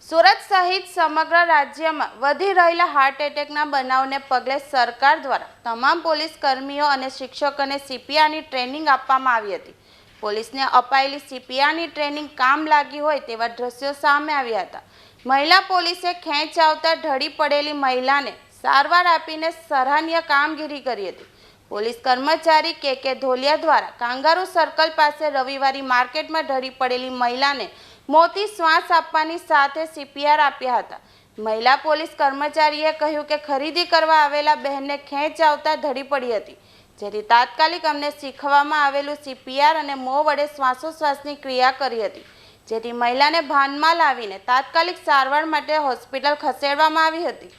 સુરત સહિત સમગ્ર રાજ્યમાં વધી રહેલા હાર્ટ એટેકના બનાવને પગલે સરકાર દ્વારા તમામ પોલીસ કર્મીઓ અને શિક્ષકોને સીપીઆરની ટ્રેનિંગ આપવામાં આવી હતી। પોલીસને અપાયેલી સીપીઆરની ટ્રેનિંગ કામ લાગી હોય તેવા દ્રશ્યો સામે આવ્યા હતા। મહિલા પોલીસે ખેંચ આવતા ઢળી પડેલી મહિલાને સારવાર આપીને સરાહનીય કામગીરી કરી હતી। પોલીસ કર્મચારી કે ધોલિયા દ્વારા કાંગારૂ સર્કલ પાસે રવિવારી માર્કેટમાં ઢળી પડેલી મહિલાને મોતી શ્વાસ આપવાની સાથે સીપીઆર આપ્યા હતા। મહિલા પોલીસ કર્મચારીએ કહ્યું કે ખરીદી કરવા આવેલા બહેનને ખેંચ આવતા ઢળી પડી હતી, જેથી તાત્કાલિક અમને શીખવવામાં આવેલું સીપીઆર અને મોં વડે શ્વાસોશ્વાસની ક્રિયા કરી હતી, જેથી મહિલાને ભાનમાં લાવીને તાત્કાલિક સારવાર માટે હોસ્પિટલ ખસેડવામાં આવી હતી।